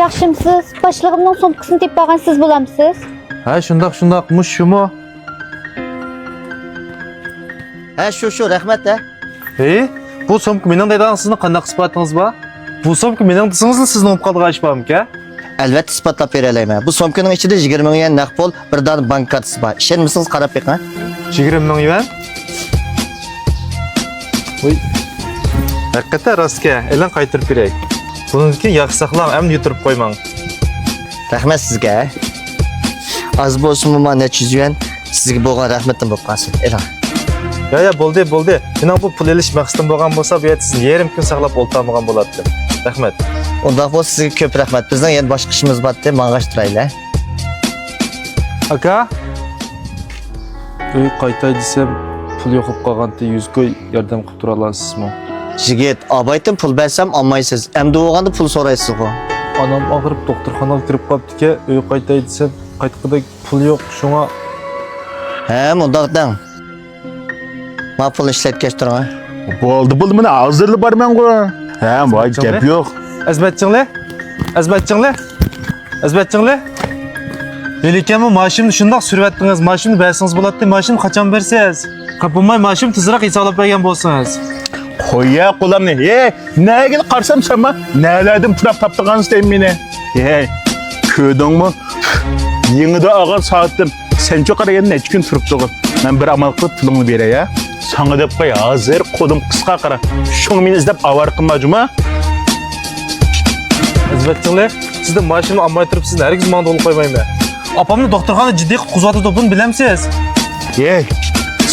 Yaxshimisiz? Boshlig'imning sumkasini tepib olgan siz bo'lamsiz? Ha, shundoq, shumi? Ha, shu, rahmat da. Bu sumka mening deydigan sizning qanday isbotingiz bor? Bu sumka mening desangiz sizni olib qoldigan ish bormi-ki? Albatta isbotlab bera olaman. Bu sumkaning ichida 20 ming yuan naqd pul, bir dona bank kartasi bor. Ishonmasangiz qarab beqing. 20 ming yuan? Voy. Haqiqatan rostga, elan qaytirib beray. Bundan keyin yaxshi saqlang, hamma yutirib qo'ymang. Rahmat sizga. Az bo'lsin mana necha yuz yuan sizga bo'lgan rahmatim bo'lib qolsin. Elan. Ya, bo'ldi. Mening bu pul elish maqsadim bo'lgan bo'lsa, bu yerda sizni yarim kun saqlab o'ltirmagan bo'lardi. Rahmat. Unda bo'lsa sizga ko'p rahmat. Bizning endi boshqa ishimiz bor-da, mang'ashtiraylar. Aka. Uy qaytay desam, pul yo'qib qolganda 100 ko'y yordam qilib tura olasizmi? Yigit, abaytim pul bersam olmaysiz. Endi o'g'anda pul so'raysiz-ku. Anam og'rib doktorxonaga kirib qolibdi-ki, uy qaytay desam, qaytqida pul yo'q, shunga. Ha, mundaq dang. Ma pul ishlatgach turing. Bo'ldi, mana hozirli borman-ku. Ha, voy gap yo'q. Azbatchinglar. Lekin mashinani shundoq suryaptingiz, mashinani bersangiz bo'ladi, mashinani qachon bersangiz? Qapilmay mashinani tezroq hisoblab bergan bo'lsangiz. Qo'ya qo'lamni. Nega qarsam sanma? Naladim pulab toptirgansiz deyim meni. Ko'rdingmi? Yengida olgan soatim sencho qaragan necha kun turibdi. Men bir amal qilib pulingni beray, ha? Sana deb qo'y, hozir qo'lim qisqa qara. Shuni meni izlab avar qilmajmi? Azbatchinglar, sizda mashinani olmay turibsiz, hargiz menga olib qo'ymayman. Opamni doktorxonada jiddiy qutqizib buni bilamsiz?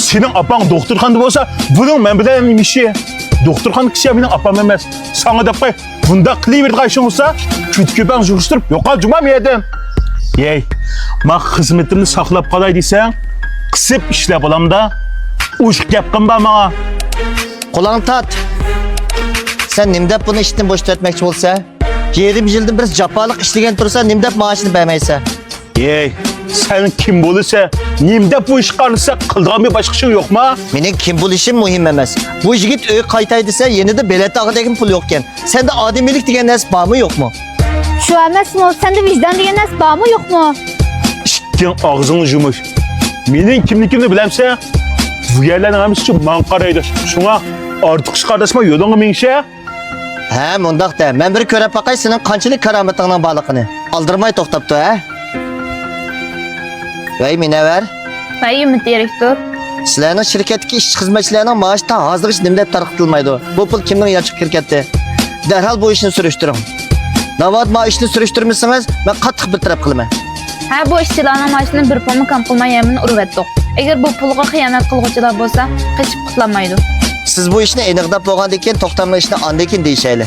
Senin apang doktorxonada bo'lsa, buning men bilan nimishi? Doktorxona kishi mening apam emas. Sana deb qo'y, bunda qilavergan bo'lsa, kütkübang yig'ishtirib yo'qoljimam yedim. Men xizmatimni saqlab qolay desang, qisib ishlab olamda. Ush gap qilma menga. Qo'lingni tat. Sen nimdep bunu ishdan bo'shatmoqchi bo'lsa, 20 yildan bir jafolik ishlagan tursa, nimdep maaşını bermaysan? Sen kim bo'lsa, nimdep bu ish qilsa, qildigan bir boshqa ish yo'qmi? Mening kim bo'lishim muhim emas. Bu yigit uy qaytay desa, yenida belet tag'idagi pul yo'q ekan. Senda odamiylik degan narsa bormi, yo'qmi? Shu emasmi? Senda vijdon degan narsa bormi, yo'qmi? Ishdan og'zingni yumush. Mening kimligimni bilamsan? Bu yerlarning hammasi men qaraydi. Shunga ortiq ish qarasma, yo'lingga mingshi. Ha, mundaq da. Men bir ko'rib baqay sening qanchalik karomatingning borligini. Aldirmay to'xtabdi, ha? Vay Münevver. Vay Ümit direktor. Sizlarning shirkatdagi ishchi xizmatchilarining maoshi ta hozirgacha nimdep tarqitilmaydi. Bu pul kimning yachib kirkatdi? Darhol bu ishni surishtiring. Navod maoshini surishtirmasangiz, men qattiq bir taraf qilaman. Ha, bu ishchilarning maoshini bir pulmi kam qilmay yamini urib etdik. Agar bu pulga xiyonat qilguvchilar bo'lsa, qochib qutlanmaydi. Siz bu ishni aniqlab bo'lgandan keyin to'xtamli ishni ondan keyin deyishayli.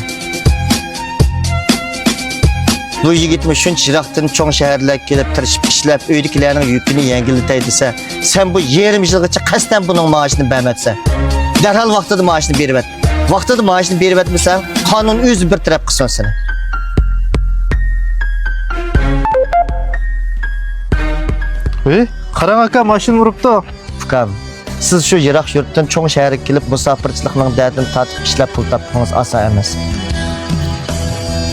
Bu yigitmi shuncha yiroqdan cho'ng shaharlarga kelib tirishib ishlab, uydagilarning yukini yengillatay desa, sen bu yarim yilgacha qasdan buning maoshini bermatsan. Darhol vaqtida maoshini berib et. Vaqtida maoshini berib etmasan, qonun o'zi bir taraf qilsin seni. Qarang aka, mashina uribdi. Ukam, siz shu yiroq yurtdan cho'ng shaharga kelib musofirchilikning dardini tatib ishlab pul topganingiz oson emas.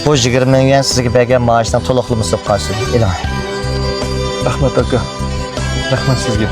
Bu 20 ming yuan sizga bergan maoshdan to'liqlamasa qolsin. Ilohi. Rahmat aka. Rahmat sizga.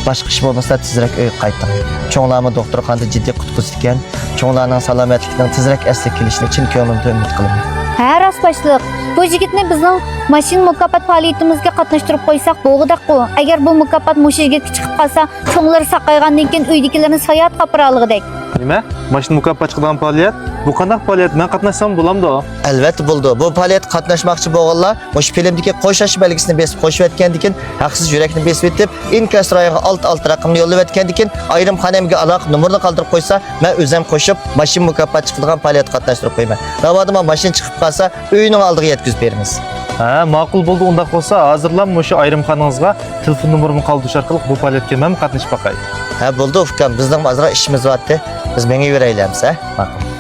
Boshqa ish bo'lmasa tezroq uyga qayting. Cho'nglarni doktorxonada jiddiy qutqizib ekan, cho'nglarning salomatligining tezroq asliga kelishini chin ko'nglimdan umid qilaman. Ha, rost boshliq. Bu yigitni bizning mashin mukofot faoliyatimizga qatnashtirib qo'ysak bo'lg'idaq-ku. Agar bu mukofot mush yigitga chiqib qolsa, cho'nglar saqaygandan keyin uydagilarni soyat qapiralg'idek. Nima? Mashina mukofot chiqadigan faoliyat? Bu qanday faoliyat? Men qatnashsam bo'lamdi? Albatta bo'ldi. Bu faoliyat qatnashmoqchi bo'lganlar mush filmdagi qo'shash belgisini besib qo'shib etgandan keyin haqsiz yurakni besib etib, inkas ro'yiga alt raqamni yo'llab etgandan keyin ayrim xonamga aloqa nomerini qoldirib qo'ysa, men o'zim qo'shib mashin mukofot chiqadigan faoliyat qatnashtirib qo'yaman. Navodim mashin chiqib qolsa, uyning oldiga yetkazib beramiz. Ha, ma'qul bo'ldi. Unda bo'lsa, hozirlam o'sha ayrim xonangizga telefon nomerimni qoldirish orqali bu faoliyatga men qatnashib boqay. Ha, bo'ldi ukam. Bizning ozroq ishimiz bor-da. Biz menga yuraylarmiz, ha? Ma'qul.